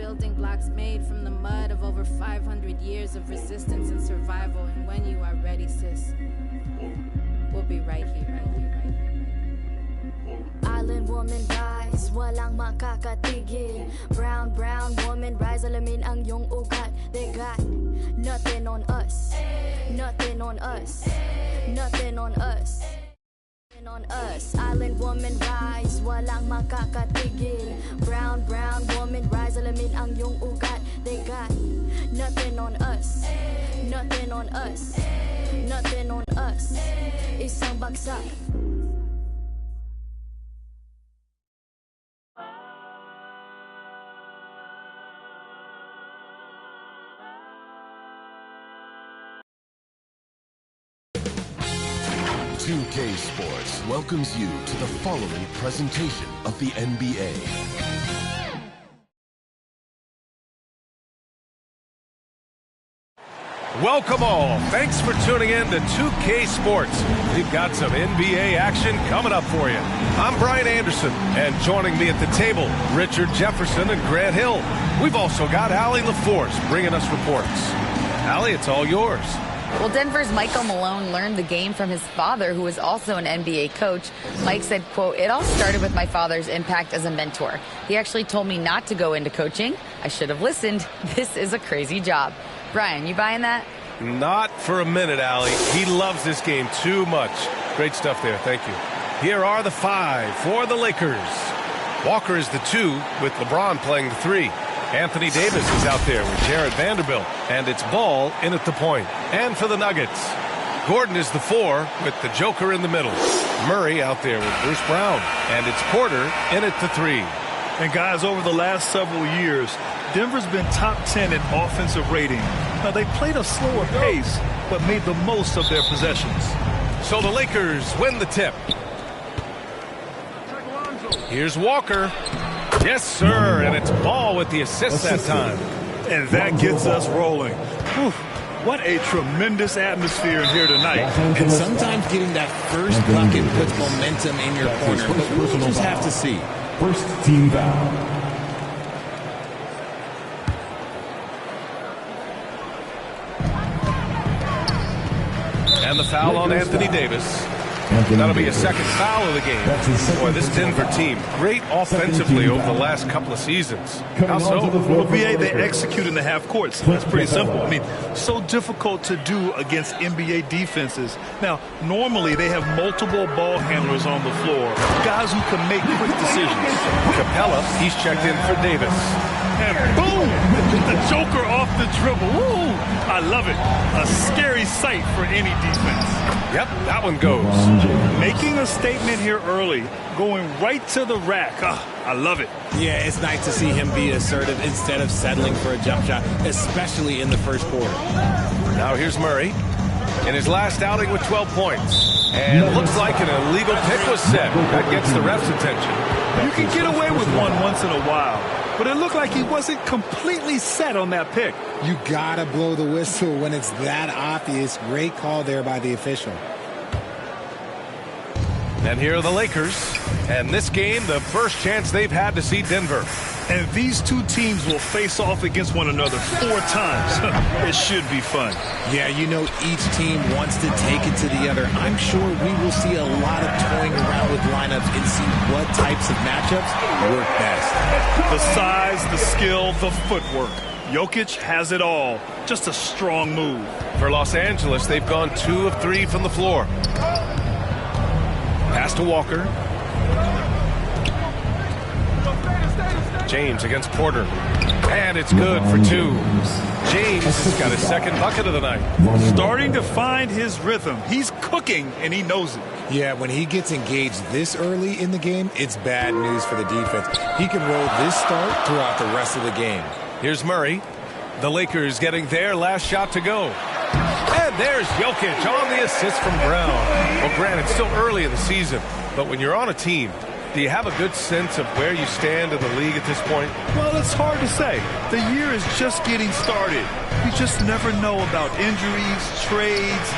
building blocks made from the mud of over 500 years of resistance and survival. And when you are ready, sis, we'll be right here. Island woman rise, walang makakatigil. Brown woman rise, alamin ang iyong ugat. They got nothing on us, nothing on us, nothing on us. On us, island woman rise, walang makakatigil. Brown woman rise, alamin ang iyong ugat. They got nothing on us, nothing on us, nothing on us. Isang bagsak. .2K Sports welcomes you to the following presentation of the NBA. Welcome all. Thanks for tuning in to 2K Sports. We've got some NBA action coming up for you. I'm Brian Anderson, and joining me at the table, Richard Jefferson and Grant Hill. We've also got Allie LaForce bringing us reports. Allie, it's all yours. Well, Denver's Michael Malone learned the game from his father, who is also an NBA coach. Mike said, quote, "It all started with my father's impact as a mentor. He actually told me not to go into coaching. I should have listened. This is a crazy job." Brian, you buying that? Not for a minute, Allie. He loves this game too much. Great stuff there. Thank you. Here are the 5 for the Lakers. Walker is the 2, with LeBron playing the 3. Anthony Davis is out there with Jared Vanderbilt, and it's Ball in at the point. And for the Nuggets, Gordon is the 4 with the Joker in the middle. Murray out there with Bruce Brown, and it's Porter in at the 3. And guys, over the last several years, Denver's been top 10 in offensive rating. Now, they played a slower pace, but made the most of their possessions. So the Lakers win the tip. Here's Walker. Yes, sir, and it's Ball with the assist that time. And that gets us rolling. Whew, what a tremendous atmosphere in here tonight. And sometimes getting that first bucket puts momentum in your corner, but we'll just have to see. First team foul. And the foul on Anthony Davis. That'll be a second foul of the game. Boy, this Denver team, great offensively over the last couple of seasons. How so? Well, BA, they execute in the half courts. That's pretty simple. I mean, so difficult to do against NBA defenses. Now, normally they have multiple ball handlers on the floor, guys who can make quick decisions. Capella, he's checked in for Davis. And boom! The Joker off the dribble. Woo! I love it. A scary sight for any defense. Yep, that one goes. Making a statement here early, going right to the rack. I love it. Yeah, it's nice to see him be assertive instead of settling for a jump shot, especially in the first quarter. Now here's Murray in his last outing with 12 points. And looks like an illegal pick was set. That gets the ref's attention. You can get away with one once in a while, but it looked like he wasn't completely set on that pick. You gotta blow the whistle when it's that obvious. Great call there by the official. And here are the Lakers. And this game, the first chance they've had to see Denver. And these two teams will face off against one another 4 times. It should be fun. Yeah, you know, each team wants to take it to the other. I'm sure we will see a lot of toying around with lineups and see what types of matchups work best. The size, the skill, the footwork. Jokic has it all. Just a strong move. For Los Angeles, they've gone 2 of 3 from the floor. Pass to Walker. James against Porter. And it's good for 2. James has got his second bucket of the night. Starting to find his rhythm. He's cooking, and he knows it. Yeah, when he gets engaged this early in the game, it's bad news for the defense. He can roll this start throughout the rest of the game. Here's Murray. The Lakers getting their last shot to go. And there's Jokic on the assist from Brown. Well, granted, it's still early in the season, but when you're on a team, do you have a good sense of where you stand in the league at this point? Well, it's hard to say. The year is just getting started. You just never know about injuries, trades.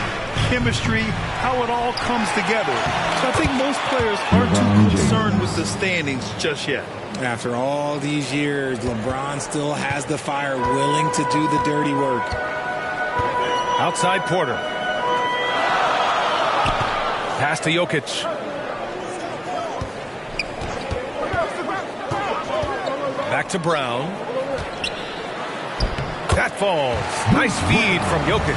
chemistry, how it all comes together. So I think most players aren't too concerned with the standings just yet. After all these years, LeBron still has the fire, willing to do the dirty work. Outside Porter. Pass to Jokic. Back to Brown. That falls. Nice feed from Jokic.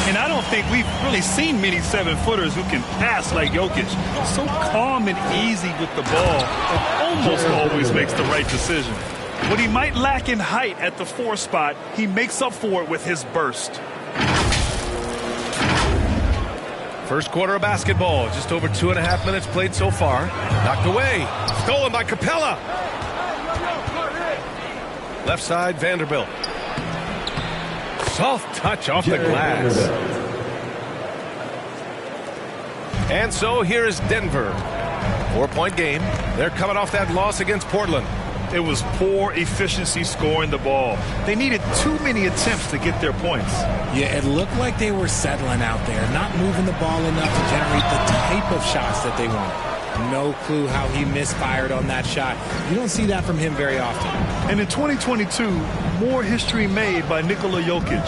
And I don't think we've really seen many 7-footers who can pass like Jokic. So calm and easy with the ball, and almost always makes the right decision. What he might lack in height at the 4 spot, he makes up for it with his burst. First quarter of basketball. Just over 2.5 minutes played so far. Knocked away. Stolen by Capella. Left side, Vanderbilt. Soft touch off the glass. And so here is Denver. 4-point game. They're coming off that loss against Portland. It was poor efficiency scoring the ball. They needed too many attempts to get their points. Yeah, it looked like they were settling out there, not moving the ball enough to generate the type of shots that they want. No clue how he misfired on that shot. You don't see that from him very often. And in 2022, more history made by Nikola Jokic,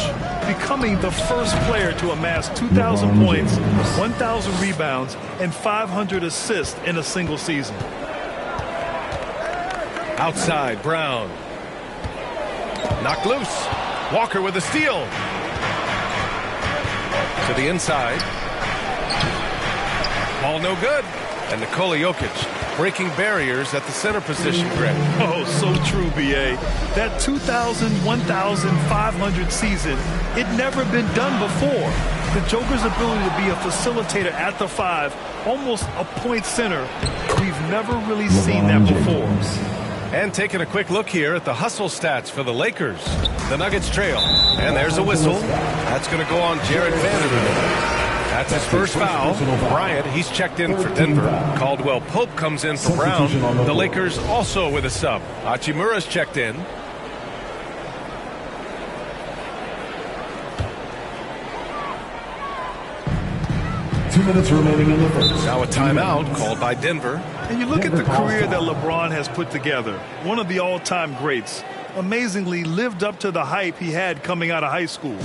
becoming the first player to amass 2,000 points, 1,000 rebounds, and 500 assists in a single season. Outside, Brown. Knocked loose. Walker with a steal. To the inside. Ball no good. And Nikola Jokic breaking barriers at the center position, Greg. Oh, so true, B.A. That 2,000, 1,500 season, it never been done before. The Joker's ability to be a facilitator at the 5, almost a point center, we've never really seen that before. And taking a quick look here at the hustle stats for the Lakers. The Nuggets trail. And there's a whistle. That's going to go on Jared Vanderbilt. That's his first foul. Bryant, he's checked in for Denver. Caldwell Pope comes in for Brown. The Lakers also with a sub. Hachimura's checked in. Two minutes remaining in the first. Now a timeout called by Denver. And you look at the career that LeBron has put together. One of the all-time greats. Amazingly lived up to the hype he had coming out of high school.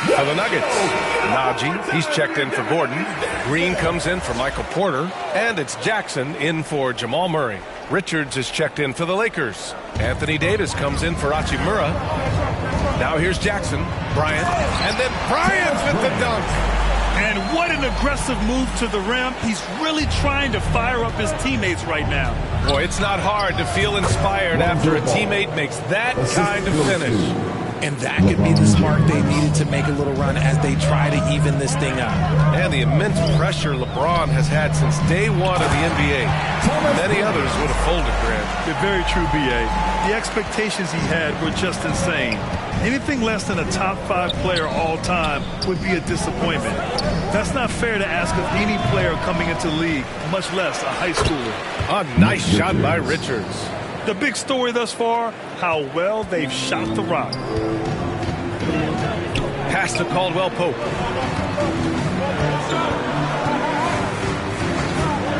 For the Nuggets, Najee, he's checked in for Gordon. Green comes in for Michael Porter. And it's Jackson in for Jamal Murray. Richards is checked in for the Lakers. Anthony Davis comes in for Hachimura. Now here's Jackson, Bryant, and then Bryant with the dunk. And what an aggressive move to the rim. He's really trying to fire up his teammates right now. Boy, it's not hard to feel inspired after a teammate makes that kind of finish. And that could be the spark they needed to make a little run as they try to even this thing up. And the immense pressure LeBron has had since day one of the NBA. Many others would have folded, Grant. You're very true, B.A. The expectations he had were just insane. Anything less than a top 5 player all time would be a disappointment. That's not fair to ask of any player coming into the league, much less a high schooler. A nice shot by Richards. The big story thus far, how well they've shot the rock. Pass to Caldwell Pope.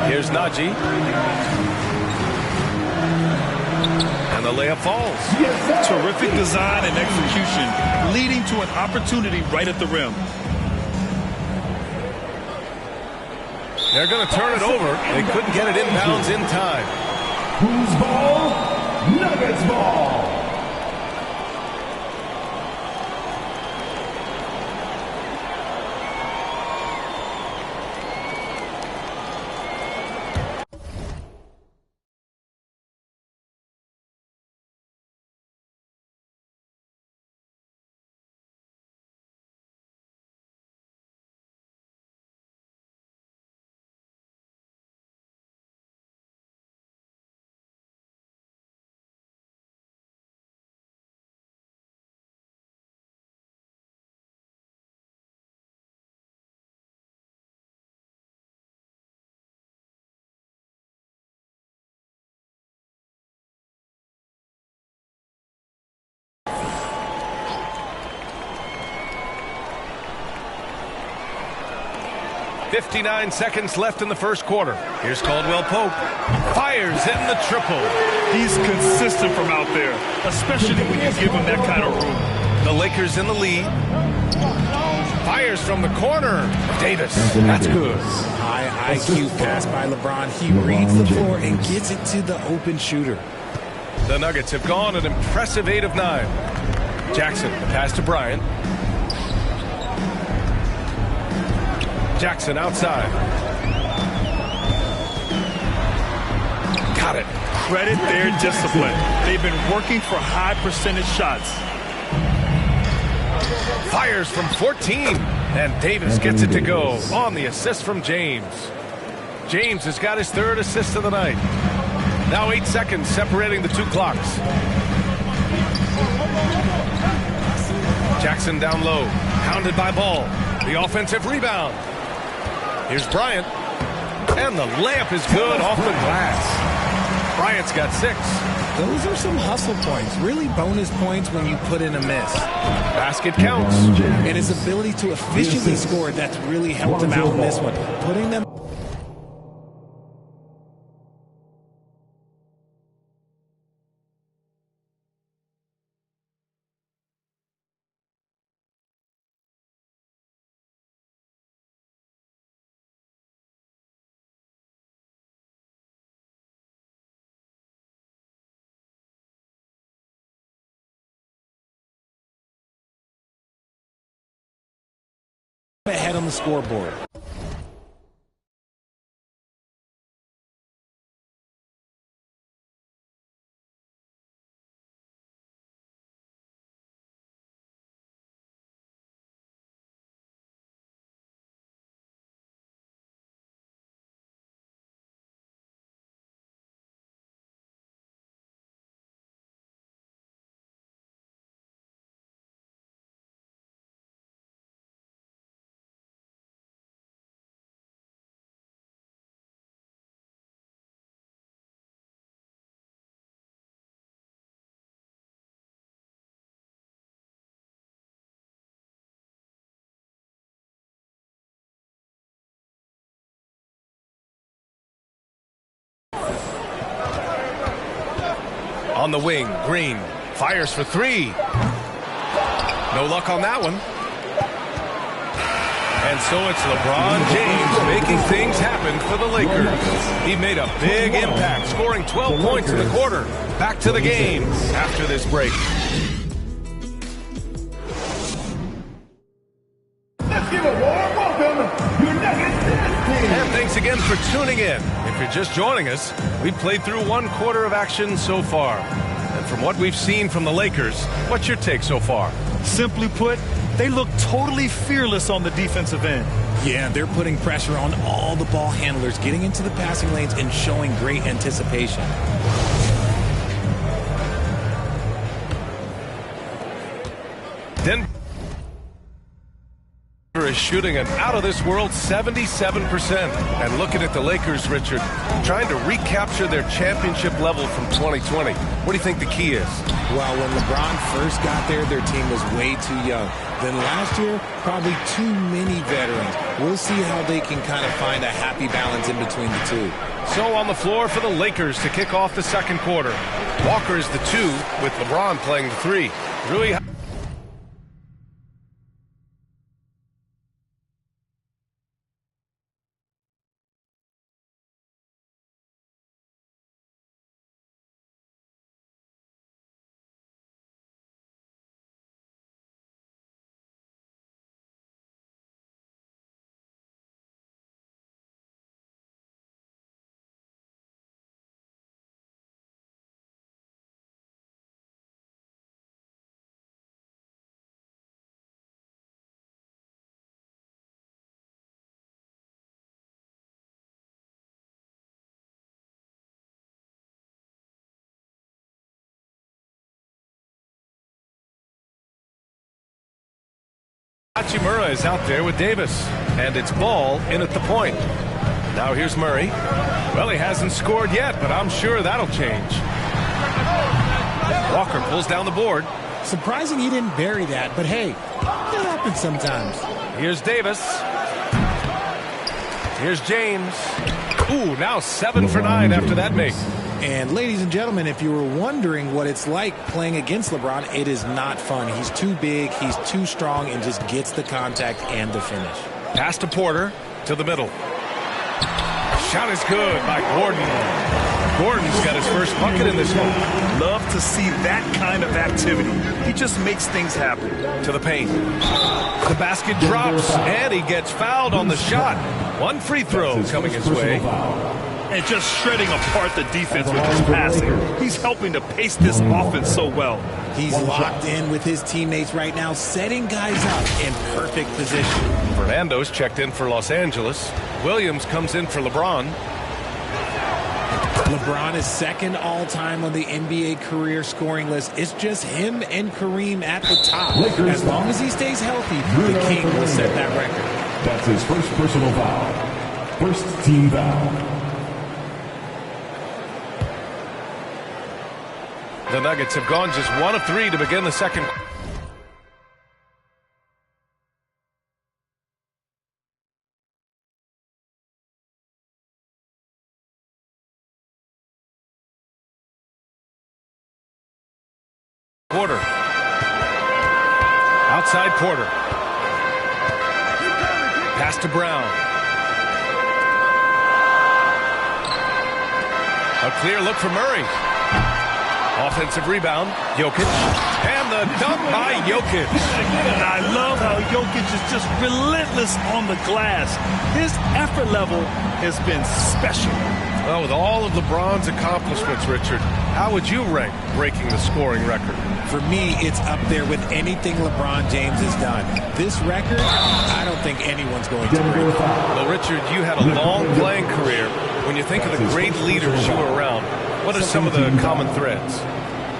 Here's Najee. And the layup falls. Terrific design and execution, leading to an opportunity right at the rim. They're going to turn it over. They couldn't get it inbounds in time. Whose ball? Nuggets ball. .59 seconds left in the first quarter. Here's Caldwell Pope. Fires in the triple. He's consistent from out there, especially when you give him that kind of room. The Lakers in the lead. Fires from the corner. Davis. That's good. High IQ pass by LeBron. He reads the floor and gets it to the open shooter. The Nuggets have gone an impressive 8 of 9. Jackson, the pass to Bryant. Jackson outside. Got it. Credit their discipline. They've been working for high percentage shots. Fires from 14. And Davis gets it to go on the assist from James. James has got his 3rd assist of the night. Now 8 seconds separating the 2 clocks. Jackson down low. Hounded by Ball. The offensive rebound. Here's Bryant. And the layup is good off the glass. Bryant's got 6. Those are some hustle points. Really bonus points when you put in a miss. Basket counts. And his ability to efficiently score, that's really helped him out in this one. Putting them. Ahead on the scoreboard. On the wing, Green fires for 3. No luck on that one. And so it's LeBron James making things happen for the Lakers. He made a big impact, scoring 12 points in the quarter. Back to the game after this break. Let's give a warm welcome to your Nuggets team. And thanks again for tuning in. If you're just joining us, we've played through 1 quarter of action so far. And from what we've seen from the Lakers, what's your take so far? Simply put, they look totally fearless on the defensive end. Yeah, they're putting pressure on all the ball handlers, getting into the passing lanes and showing great anticipation. Denver is shooting an out-of-this-world 77%. And looking at the Lakers, Richard, trying to recapture their championship level from 2020. What do you think the key is? Well, when LeBron first got there, their team was way too young. Then last year, probably too many veterans. We'll see how they can kind of find a happy balance in between the two. So on the floor for the Lakers to kick off the second quarter. Walker is the 2 with LeBron playing the 3. Rui Hachimura is out there with Davis, and it's ball in at the point. Now here's Murray. Well, he hasn't scored yet, but I'm sure that'll change. Walker pulls down the board. Surprising he didn't bury that, but hey, that happens sometimes. Here's Davis. Here's James. Ooh, now 7 for 9 after that make. And ladies and gentlemen, if you were wondering what it's like playing against LeBron, it is not fun. He's too big, he's too strong, and just gets the contact and the finish. Pass to Porter to the middle. Shot is good by Gordon. Gordon's got his first bucket in this one. Love to see that kind of activity. He just makes things happen. To the paint. The basket drops, and he gets fouled on the shot. One free throw coming his way. And just shredding apart the defense with his passing. He's helping to pace this offense so well. He's locked in with his teammates right now, setting guys up in perfect position. Fernando's checked in for Los Angeles. Williams comes in for LeBron. LeBron is second all-time on the NBA career scoring list. It's just him and Kareem at the top. As long as he stays healthy, the King will set that record. That's his first personal foul. First team foul. The Nuggets have gone just 1 of 3 to begin the second. Porter. Outside Porter. Pass to Brown. A clear look for Murray. Offensive rebound, Jokic, and the dunk by Jokic. And I love how Jokic is just relentless on the glass. His effort level has been special. Well, with all of LeBron's accomplishments, Richard, how would you rank breaking the scoring record? For me, it's up there with anything LeBron James has done. This record, I don't think anyone's going to break it. Well, Richard, you had a long playing career. When you think of the great leaders you were around, what are some of the common threads?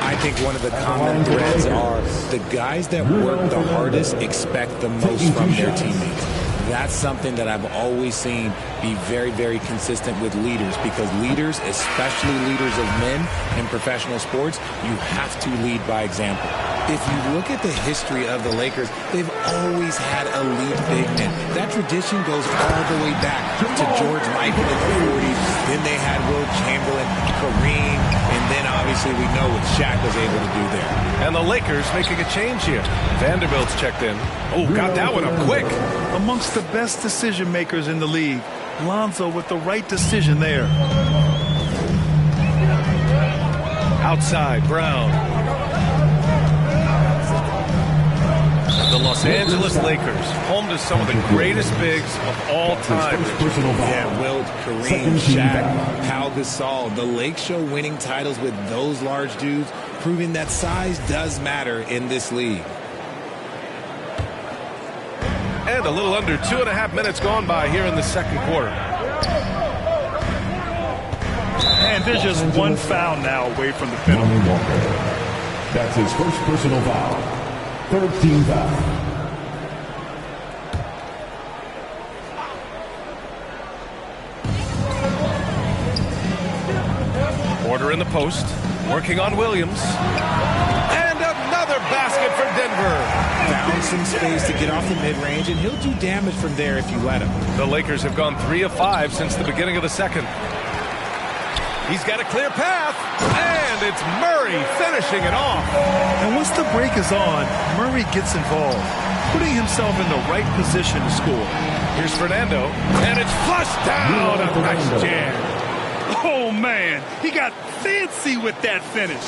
I think one of the common threads are the guys that work the hardest expect the most from their teammates. That's something that I've always seen be very, very consistent with leaders, because leaders, especially leaders of men in professional sports, you have to lead by example. If you look at the history of the Lakers, they've always had elite big men. That tradition goes all the way back to George Michael in the 40s. Then they had Will Chamberlain, Kareem, and then obviously we know what Shaq was able to do there. And the Lakers making a change here. Vanderbilt's checked in. Oh, got that one up quick. Amongst the best decision makers in the league, Lonzo with the right decision there. Outside, Brown. The Los Angeles Lakers, home to some of the greatest bigs of all time. Yeah, Wilt, Kareem, Shaq, Pau Gasol. The Lake Show winning titles with those large dudes, proving that size does matter in this league. And a little under 2.5 minutes gone by here in the second quarter. And there's just one foul now away from the penalty. That's his first personal foul. Third team foul. Porter in the post, working on Williams. And another basket for Denver. Found some space to get off the mid-range, and he'll do damage from there if you let him. The Lakers have gone 3 of 5 since the beginning of the second. He's got a clear path, and it's Murray finishing it off. And once the break is on, Murray gets involved, putting himself in the right position to score. Here's Fernando, and it's flushed down. A nice jam. Oh, man, he got fancy with that finish.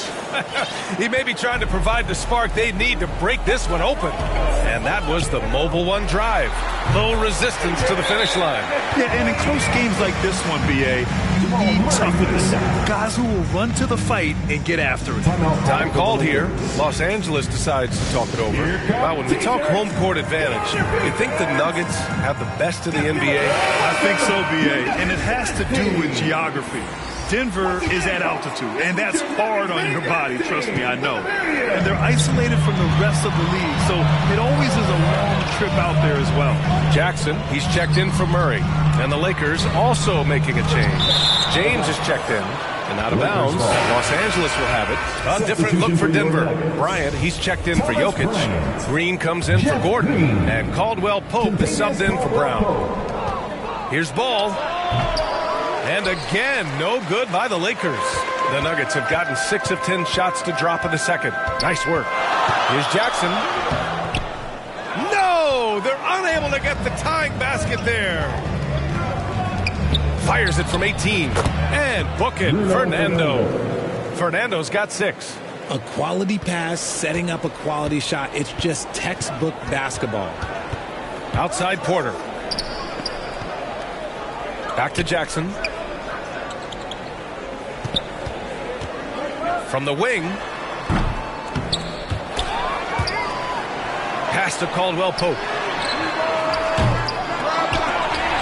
He may be trying to provide the spark they need to break this one open. And that was the Mobile One drive. Low resistance to the finish line. Yeah, and in close games like this one, B.A., you need toughness. Guys who will run to the fight and get after it. Time called here. Los Angeles decides to talk it over. Wow, when we talk home court advantage, you think the Nuggets have the best of the NBA? I think so, B.A., and it has to do with geography. Denver is at altitude, and that's hard on your body, trust me, I know. And they're isolated from the rest of the league, so it always is a long trip out there as well. Jackson, he's checked in for Murray. And the Lakers also making a change. James is checked in and out of bounds. Los Angeles will have it. A different look for Denver. Bryant, he's checked in for Jokic. Green comes in for Gordon. And Caldwell Pope is subbed in for Brown. Here's Ball. And again, no good by the Lakers. The Nuggets have gotten 6 of 10 shots to drop in the second. Nice work. Here's Jackson. No! They're unable to get the tying basket there. Fires it from 18. And book it, Fernando. Fernando's got 6. A quality pass, setting up a quality shot. It's just textbook basketball. Outside Porter. Back to Jackson. From the wing. Pass to Caldwell Pope.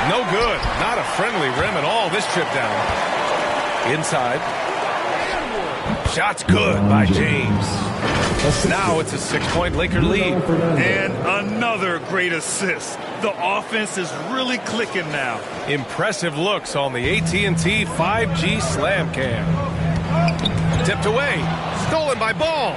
No good. Not a friendly rim at all this trip down. Inside. Shot's good by James. Now it's a 6-point Laker lead. And another great assist. The offense is really clicking now. Impressive looks on the AT&T 5G Slam Cam. Tipped away. Stolen by Ball.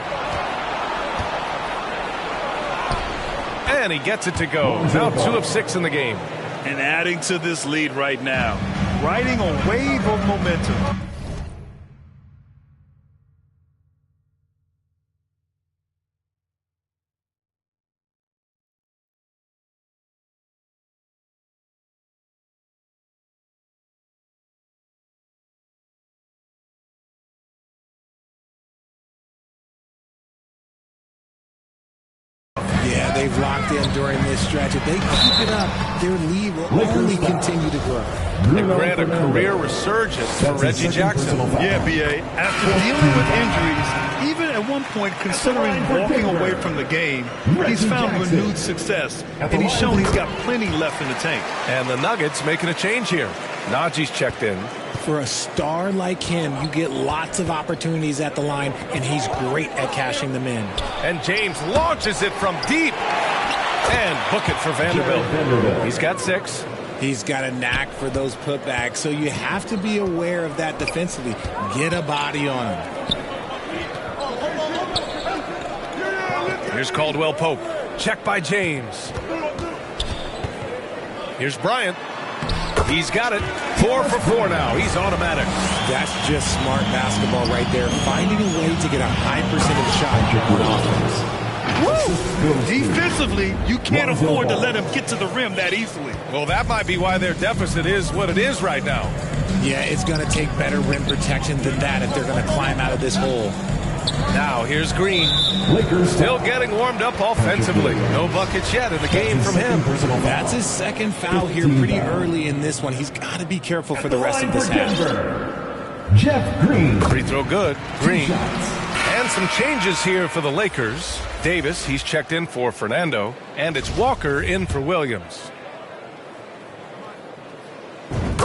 And he gets it to go. Now 2 of 6 in the game. And adding to this lead right now. Riding a wave of momentum. Yeah, they've locked in during this stretch. If they keep it up, their lead will only continue to grow. And grant a career resurgence for Reggie Jackson. Yeah, B.A. After dealing with injuries, even at one point considering walking away from the game, he's found renewed success, and he's shown he's got plenty left in the tank. And the Nuggets making a change here. Najee's checked in. For a star like him, you get lots of opportunities at the line, and he's great at cashing them in. And James launches it from deep. And book it for Vanderbilt. He's got 6. He's got a knack for those putbacks, so you have to be aware of that defensively. Get a body on him. Here's Caldwell Pope. Check by James. Here's Bryant. He's got it. 4 for 4 now. He's automatic. That's just smart basketball right there. Finding a way to get a high percentage shot on offense. Woo! Defensively, you can't afford to let him get to the rim that easily. Well, that might be why their deficit is what it is right now. Yeah, it's going to take better rim protection than that if they're going to climb out of this hole. Now, here's Green. Still getting warmed up offensively. No buckets yet in the game from him. That's his second foul here pretty early in this one. He's got to be careful for the rest of this half. Jeff Green. Free throw good. Green. And some changes here for the Lakers. Davis, he's checked in for Fernando. And it's Walker in for Williams.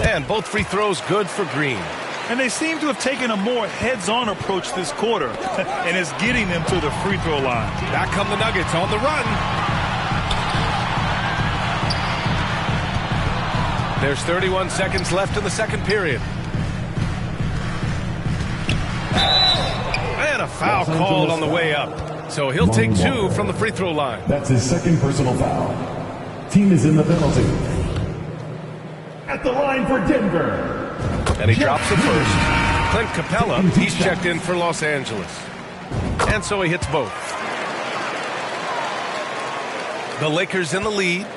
And both free throws good for Green. And they seem to have taken a more heads-on approach this quarter. And it's getting them to the free throw line. Back come the Nuggets on the run. There's 31 seconds left in the second period. And a foul called on the way up. So he'll take 2 from the free throw line. That's his second personal foul. Team is in the penalty. At the line for Denver. And he drops the first. Clint Capella, he's checked in for Los Angeles. And so he hits both. The Lakers in the lead.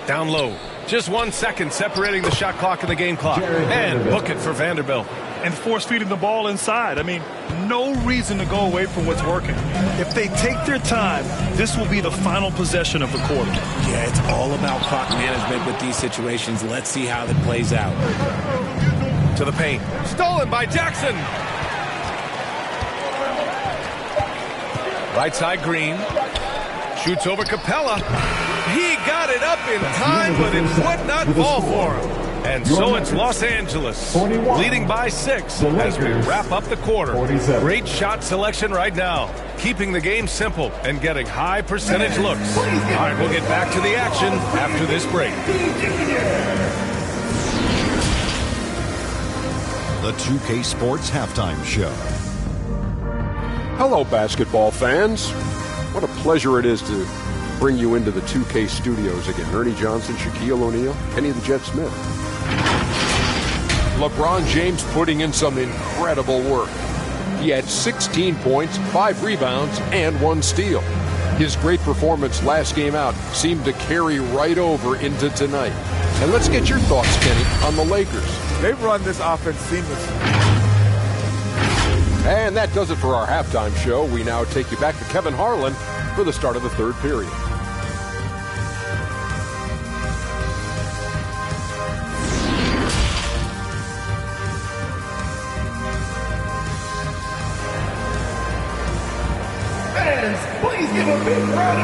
Down low. Just 1 second separating the shot clock and the game clock. And book it for Vanderbilt. And force feeding the ball inside. I mean, no reason to go away from what's working. If they take their time, this will be the final possession of the quarter. Yeah, it's all about clock management with these situations. Let's see how it plays out. To the paint. Stolen by Jackson. Right side Green. Shoots over Capella. He got it up in time, but it would not fall for him. And so it's Los Angeles, leading by 6 as we wrap up the quarter. Great shot selection right now, keeping the game simple and getting high percentage looks. All right, we'll get back to the action after this break. The 2K Sports Halftime Show. Hello, basketball fans. What a pleasure it is to bring you into the 2K studios again. Ernie Johnson, Shaquille O'Neal, Kenny the Jet Smith. LeBron James putting in some incredible work. He had 16 points, 5 rebounds, and 1 steal. His great performance last game out seemed to carry right over into tonight. And let's get your thoughts, Kenny, on the Lakers. They've run this offense seamlessly. And that does it for our halftime show. We now take you back to Kevin Harlan for the start of the third period.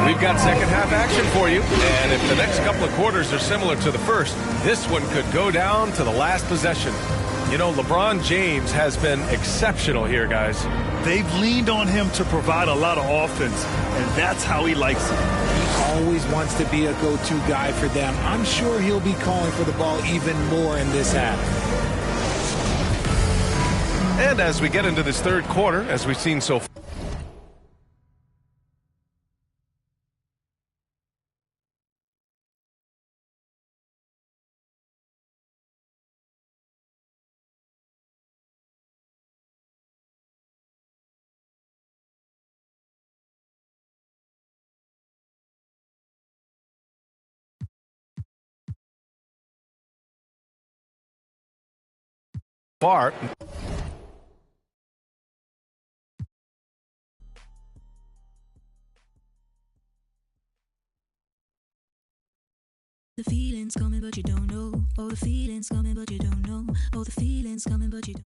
We've got second half action for you, and if the next couple of quarters are similar to the first, this one could go down to the last possession. You know, LeBron James has been exceptional here, guys. They've leaned on him to provide a lot of offense, and that's how he likes it. He always wants to be a go-to guy for them. I'm sure he'll be calling for the ball even more in this half. And as we get into this third quarter, as we've seen so far, The feeling's coming, but you don't know. Oh, the feeling's coming, but you don't know. Oh, the feeling's coming, but you don't.